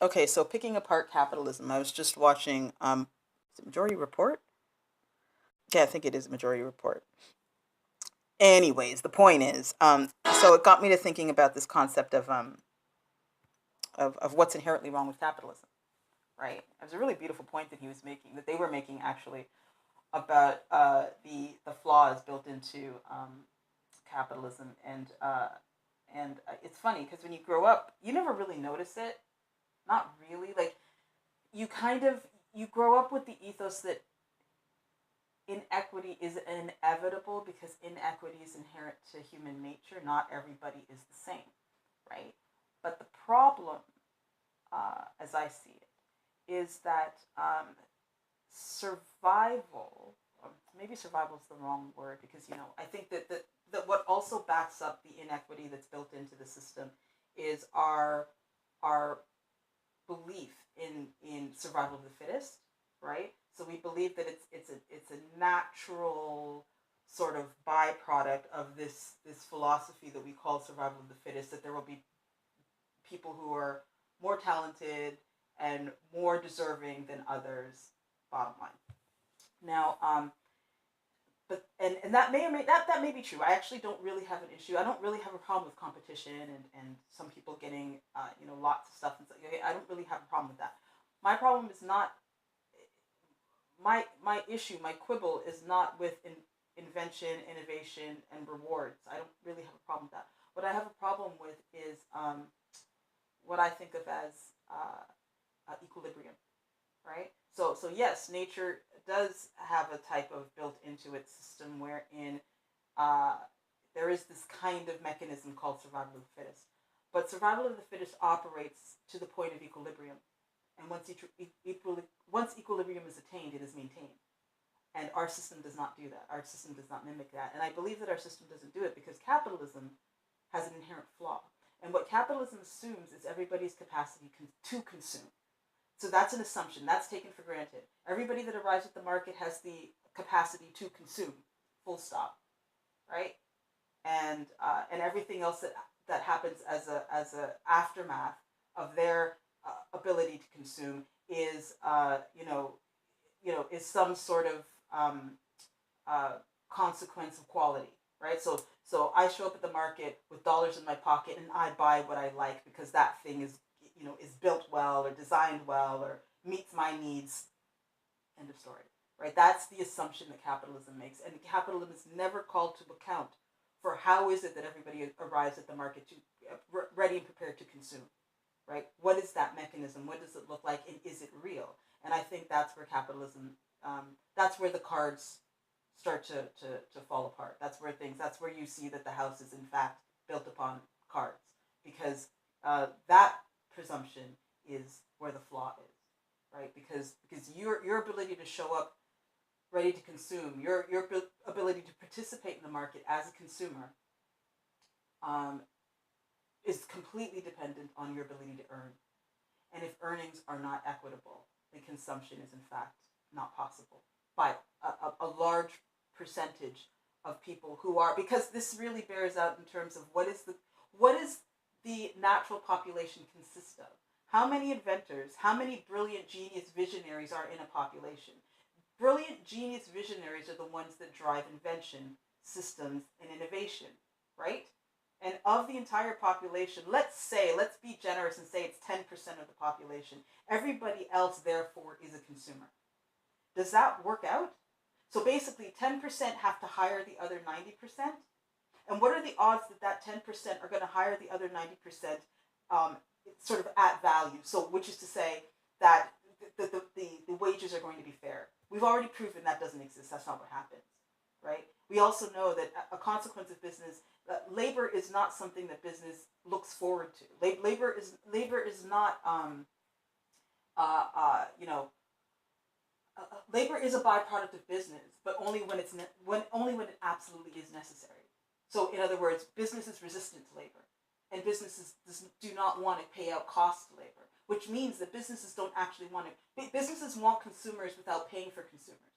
Okay, so picking apart capitalism, I was just watching is it Majority Report? Yeah, I think it is Majority Report. Anyways, the point is, so it got me to thinking about this concept of what's inherently wrong with capitalism, right? It was a really beautiful point that he was making, that they were making actually, about the flaws built into capitalism, and it's funny because when you grow up, you never really notice it, not really. Like you kind of you grow up with the ethos that inequity is inevitable because inequity is inherent to human nature. Not everybody is the same, right? But the problem, as I see it, is that survival, or maybe survival is the wrong word because I think that what also backs up the inequity that's built into the system is our belief in survival of the fittest, right? So we believe that it's a natural sort of byproduct of this philosophy that we call survival of the fittest, that there will be people who are more talented and more deserving than others. Bottom line. Now, but that may or may that may be true. I actually don't really have an issue. I don't really have a problem with competition and some people getting lots of stuff and stuff. Okay, I don't really have a problem with that. My problem is not my issue. My quibble is not with invention, innovation, and rewards. I don't really have a problem with that. What I have a problem with is what I think of as equilibrium, right? So yes, nature does have a type of built into its system wherein uh, there is this kind of mechanism called survival of the fittest. But survival of the fittest operates to the point of equilibrium, and once equilibrium is attained, it is maintained. And our system does not do that. Our system does not mimic that. And I believe that our system doesn't do it because capitalism has an inherent flaw. And what capitalism assumes is everybody's capacity to consume. So that's an assumption. That's taken for granted. Everybody that arrives at the market has the capacity to consume, full stop, right? And everything else that happens as a aftermath of their ability to consume is is some sort of uh, consequence of quality, right? So I show up at the market with dollars in my pocket and I buy what I like because that thing is built well or designed well or meets my needs. End of story. Right? That's the assumption that capitalism makes, and capitalism is never called to account for how is it that everybody arrives at the market to ready and prepared to consume. Right? What is that mechanism? What does it look like, and is it real? And I think that's where capitalism, that's where the cards start to fall apart. That's where you see that the house is in fact built upon cards, because that presumption is where the flaw is, right? Because your ability to show up ready to consume, your ability to participate in the market as a consumer, um, is completely dependent on your ability to earn. And if earnings are not equitable, then consumption is in fact not possible by a large percentage of people who are, because this really bears out in terms of what is the natural population consist of. How many inventors, how many brilliant genius visionaries are in a population? Brilliant genius visionaries are the ones that drive invention, systems, and innovation, right? And of the entire population, let's be generous and say it's 10% of the population. Everybody else, therefore, is a consumer. Does that work out? So basically, 10% have to hire the other 90%. And what are the odds that that 10% are going to hire the other 90% um, sort of at value? So, which is to say that the wages are going to be fair. We've already proven that doesn't exist. That's not what happens, right? We also know that a consequence of business, labor is not something that business looks forward to. Labor is not uh, uh, you know labor is a byproduct of business, but only when when it absolutely is necessary. So, in other words, business is resistant to labor, and businesses do not want to pay out cost to labor, which means that businesses don't actually want to. Businesses want consumers without paying for consumers,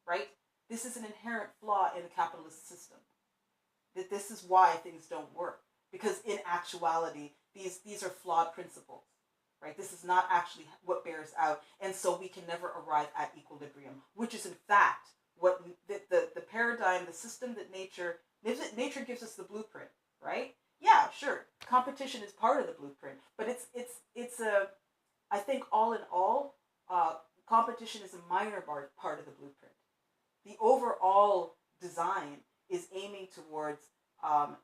right? This is an inherent flaw in the capitalist system. That this is why things don't work, because in actuality, these are flawed principles. right? This is not actually what bears out. And so we can never arrive at equilibrium, which is in fact what the paradigm, the system that nature gives us the blueprint, right? Yeah, sure. Competition is part of the blueprint, but it's a, I think all in all, competition is a minor part of the blueprint. The overall design is aiming towards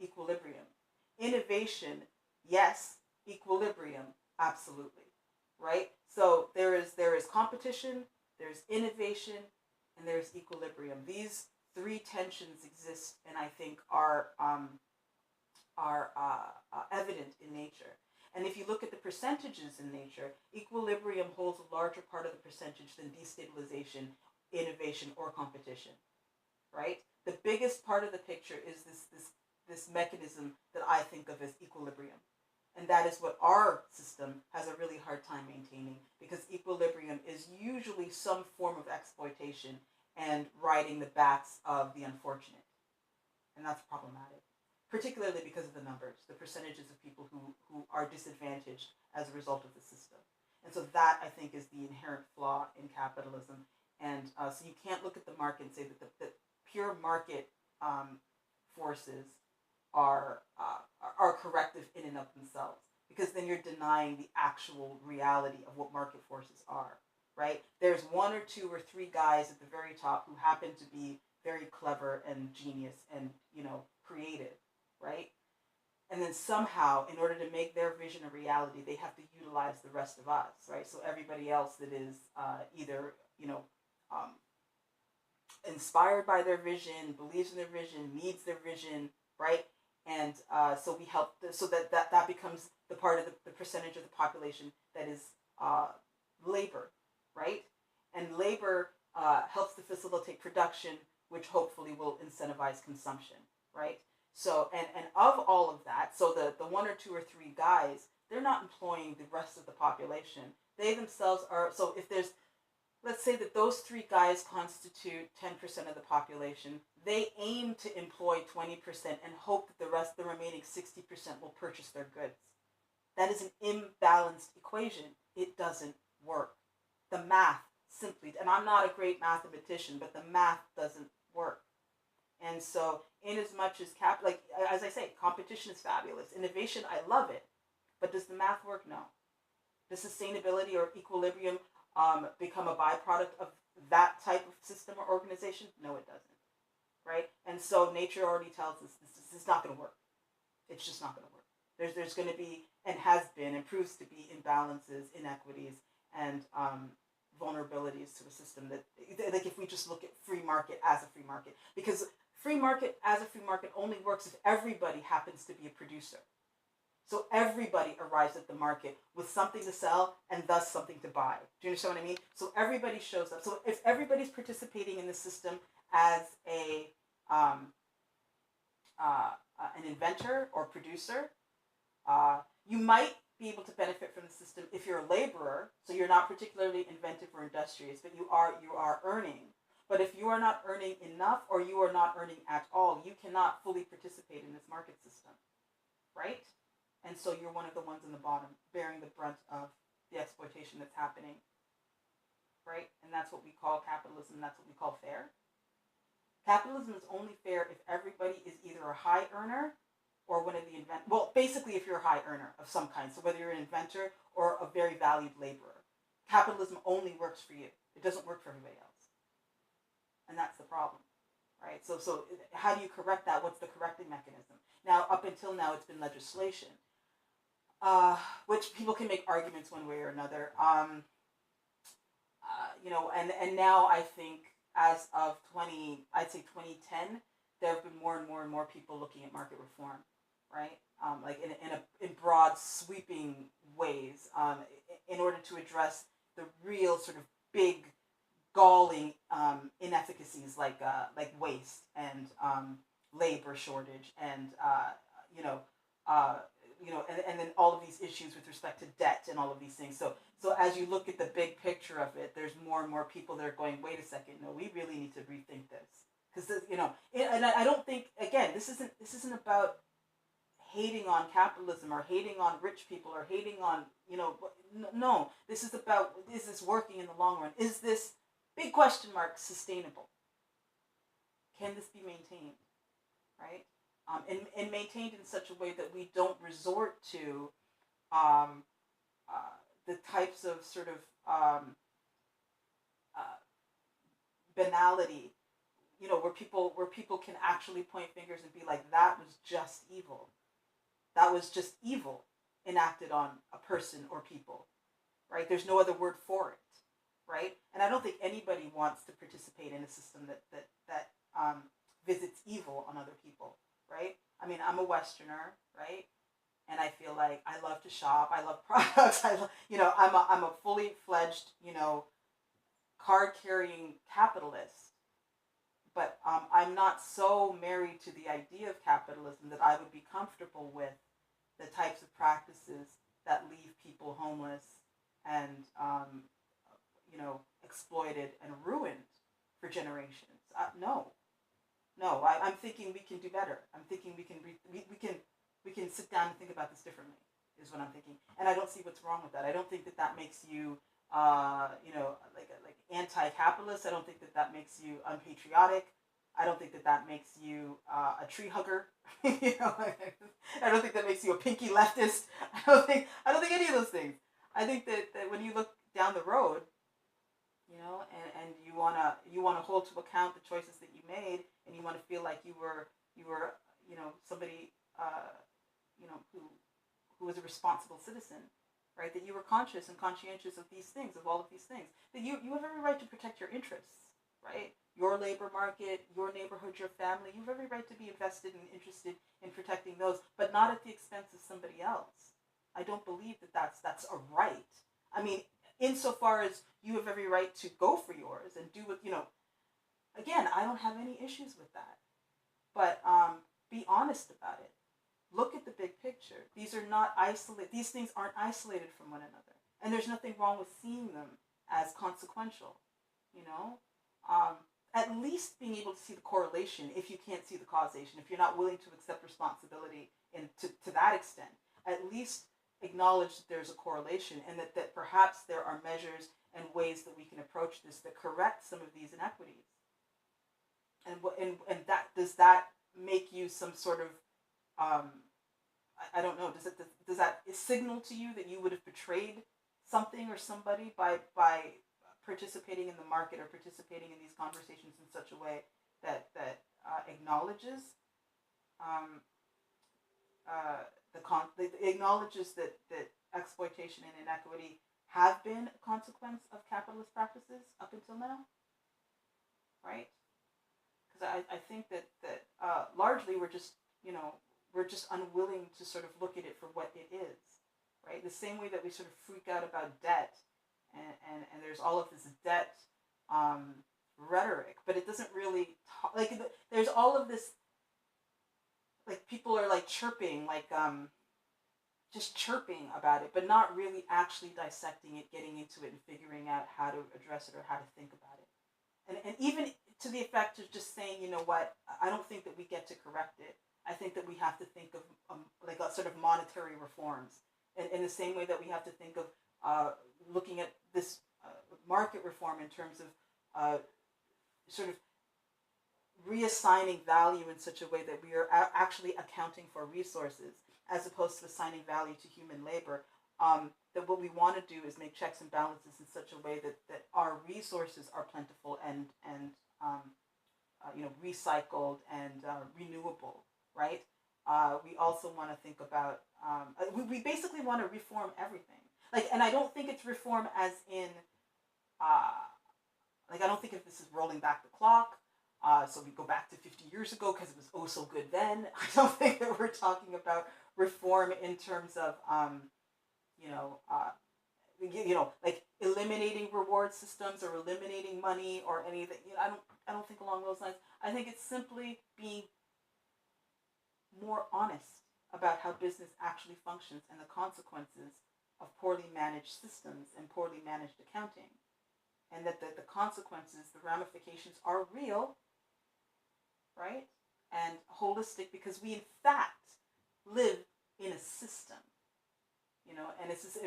equilibrium. Innovation, yes. Equilibrium, absolutely. Right? So there is competition, there's innovation, and there's equilibrium. These three tensions exist, and I think are evident in nature. And if you look at the percentages in nature, equilibrium holds a larger part of the percentage than destabilization, innovation, or competition. Right? The biggest part of the picture is this mechanism that I think of as equilibrium. And that is what our system has a really hard time maintaining, because equilibrium is usually some form of exploitation and riding the backs of the unfortunate. And that's problematic, particularly because of the numbers, the percentages of people who are disadvantaged as a result of the system. And so that, I think, is the inherent flaw in capitalism. And so you can't look at the market and say that the pure market forces are corrective in and of themselves, because then you're denying the actual reality of what market forces are, right? There's one or two or three guys at the very top who happen to be very clever and genius and, creative, right? And then somehow, in order to make their vision a reality, they have to utilize the rest of us, right? So everybody else that is either, um, inspired by their vision, believes in their vision, needs their vision, right? And so we help, so that becomes the part of the percentage of the population that is labor, right? And labor helps to facilitate production, which hopefully will incentivize consumption, right? So, and of all of that, so the one or two or three guys, they're not employing the rest of the population. They themselves are, so if there's, let's say that those three guys constitute 10% of the population, they aim to employ 20% and hope that the remaining 60% will purchase their goods. That is an imbalanced equation. It doesn't work. The math simply, and I'm not a great mathematician, but the math doesn't work. And so, in as much as like as I say, competition is fabulous. Innovation, I love it. But does the math work? No. Does sustainability or equilibrium become a byproduct of that type of system or organization? No, it doesn't. Right? And so nature already tells us this is not going to work. It's just not going to work. There's going to be, and has been, and proves to be, imbalances, inequities, and vulnerabilities to a system that, like, if we just look at free market as a free market, because free market as a free market only works if everybody happens to be a producer. So everybody arrives at the market with something to sell and thus something to buy. Do you understand what I mean? So everybody shows up. So if everybody's participating in the system as an inventor or producer, you might be able to benefit from the system if you're a laborer. So you're not particularly inventive or industrious, but you are earning. But if you are not earning enough, or you are not earning at all, you cannot fully participate in this market system, right? And so you're one of the ones in the bottom, bearing the brunt of the exploitation that's happening, right? And that's what we call capitalism. That's what we call fair. Capitalism is only fair if everybody is either a high earner or one of the well, basically if you're a high earner of some kind. So whether you're an inventor or a very valued laborer, capitalism only works for you. It doesn't work for everybody else. And that's the problem, right? So how do you correct that? What's the correcting mechanism? Now, up until now, it's been legislation, which people can make arguments one way or another. And now I think as of 2010, there have been more and more and more people looking at market reform, right? Like in broad, sweeping ways, in order to address the real sort of big, galling inefficacies like waste and labor shortage and and then all of these issues with respect to debt and all of these things. So as you look at the big picture of it, there's more and more people that are going, wait a second, no, we really need to rethink this, because and I don't think, again, this isn't about hating on capitalism or hating on rich people or hating on, no, this is about, is this working in the long run? Is this, big question mark, sustainable? Can this be maintained, right? And maintained in such a way that we don't resort to um, the types of sort of uh, banality, where people can actually point fingers and be like, that was just evil. That was just evil enacted on a person or people, right? There's no other word for it, right? And I don't think anybody wants to participate in a system that visits evil on other people, right? I mean, I'm a Westerner, right? And I feel like I love to shop. I love products. I'm a fully fledged, card carrying capitalist. But I'm not so married to the idea of capitalism that I would be comfortable with the types of practices that leave people homeless and exploited and ruined for generations. No, no. I'm thinking we can do better. I'm thinking we can sit down and think about this differently. Is what I'm thinking, and I don't see what's wrong with that. I don't think that makes you like anti-capitalist. I don't think that makes you unpatriotic. I don't think that makes you a tree hugger. I don't think that makes you a pinky leftist. I don't think any of those things. I think that when you look down the road, and you wanna hold to account the choices that you made, and you want to feel like you were somebody who was a responsible citizen, right? That you were conscious and conscientious of these things, of all of these things. That you have every right to protect your interests, right? Your labor market, your neighborhood, your family. You have every right to be invested and interested in protecting those, but not at the expense of somebody else. I don't believe that that's a right. I mean, insofar as you have every right to go for yours and do what Again, I don't have any issues with that, but be honest about it. Look at the big picture. These are not isolated. These things aren't isolated from one another, and there's nothing wrong with seeing them as consequential. You know, at least being able to see the correlation if you can't see the causation. If you're not willing to accept responsibility and to that extent, at least acknowledge that there's a correlation and that perhaps there are measures and ways that we can approach this that correct some of these inequities. And that does that make you some sort of I don't know. Does that signal to you that you would have betrayed something or somebody by participating in the market or participating in these conversations in such a way that acknowledges acknowledges that exploitation and inequity have been a consequence of capitalist practices up until now, right? Because I think that largely we're just unwilling to sort of look at it for what it is, right? The same way that we sort of freak out about debt, and there's all of this debt rhetoric, but it doesn't really there's all of this, like, people are like chirping, like just chirping about it, but not really actually dissecting it, getting into it, and figuring out how to address it or how to think about it. And even to the effect of just saying, you know what, I don't think that we get to correct it. I think that we have to think of like a sort of monetary reforms, in the same way that we have to think of looking at this market reform in terms of sort of reassigning value in such a way that we are actually accounting for resources as opposed to assigning value to human labor. That what we want to do is make checks and balances in such a way that our resources are plentiful and recycled and renewable, right? We also want to think about we basically want to reform everything. And I don't think it's reform as in I don't think if this is rolling back the clock. So we go back to 50 years ago because it was oh so good then. I don't think that we're talking about reform in terms of like eliminating reward systems or eliminating money or anything. I don't think along those lines. I think it's simply being more honest about how business actually functions and the consequences of poorly managed systems and poorly managed accounting. And that the consequences, the ramifications are real, right? And holistic, because we in fact live in a system, and it's just,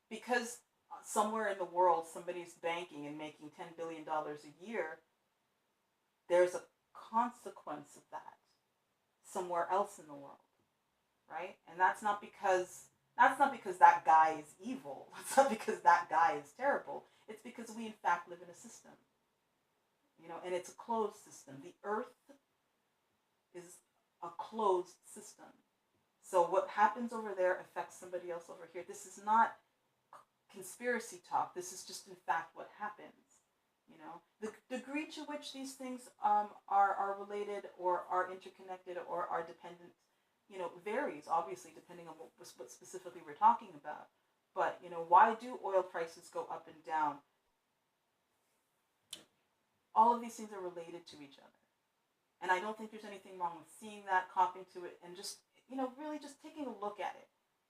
because somewhere in the world somebody's banking and making $10 billion a year, there's a consequence of that somewhere else in the world, right? And that's not because that guy is evil. It's not because that guy is terrible. It's because we in fact live in a system, and it's a closed system. The earth is a closed system. So what happens over there affects somebody else over here. This is not conspiracy talk. This is just in fact what happens. The degree to which these things are related or are interconnected or are dependent, varies obviously depending on what specifically we're talking about. But why do oil prices go up and down? All of these things are related to each other, and I don't think there's anything wrong with seeing that, copying to it, and just really just taking a look at it.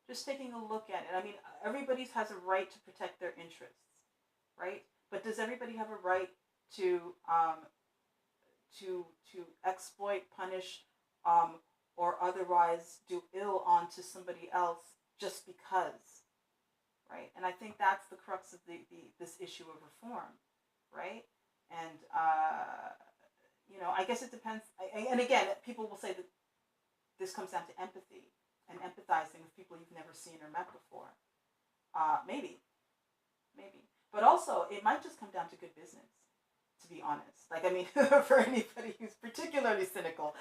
Just taking a look at it. I mean, everybody has a right to protect their interests, right? But does everybody have a right to exploit, punish, or otherwise do ill onto somebody else just because, right? And I think that's the crux of this issue of reform, right? And I guess it depends. And again, people will say that this comes down to empathy and empathizing with people you've never seen or met before. Maybe. But also, it might just come down to good business, to be honest. Like, I mean, for anybody who's particularly cynical,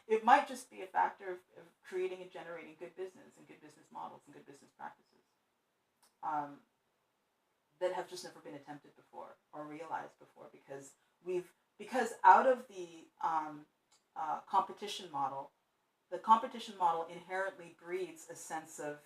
it might just be a factor of creating and generating good business and good business models and good business practices that have just never been attempted before or realized before, because out of the competition model, the competition model inherently breeds a sense of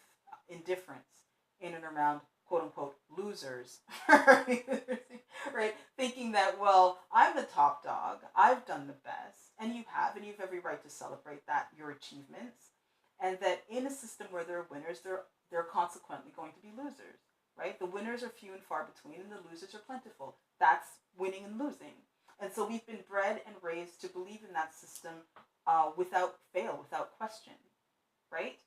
indifference in and around quote unquote losers, right? Thinking that, well, I'm the top dog, I've done the best, and you have every right to celebrate that, your achievements, and that in a system where there are winners, there are consequently going to be losers, right? The winners are few and far between, and the losers are plentiful. That's winning and losing. And so we've been bred and raised to believe in that system without fail, without question, right?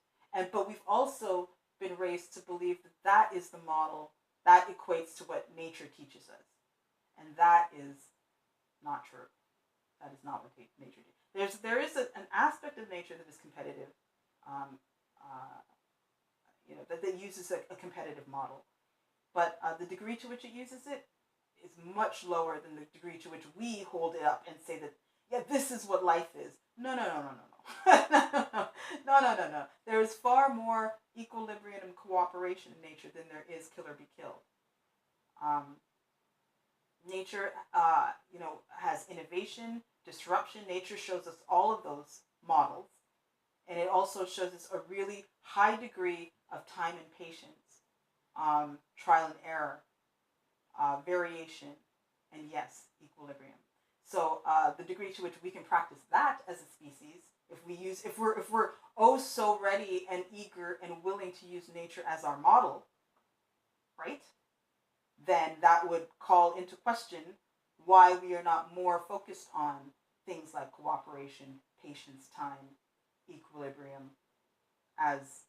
But we've also been raised to believe that is the model that equates to what nature teaches us, and that is not true. That is not what nature teaches. There is an aspect of nature that is competitive, that uses a competitive model, but the degree to which it uses it is much lower than the degree to which we hold it up and say that, yeah, this is what life is. No. No. There is far more equilibrium and cooperation in nature than there is kill or be killed. Nature, has innovation, disruption. Nature shows us all of those models, and it also shows us a really high degree of time and patience, trial and error, variation, and yes, equilibrium. So the degree to which we can practice that as a species, if we're oh so ready and eager and willing to use nature as our model, right? Then that would call into question why we are not more focused on things like cooperation, patience, time, equilibrium as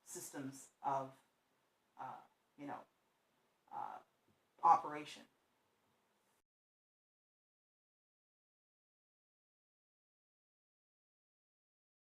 systems of, operation.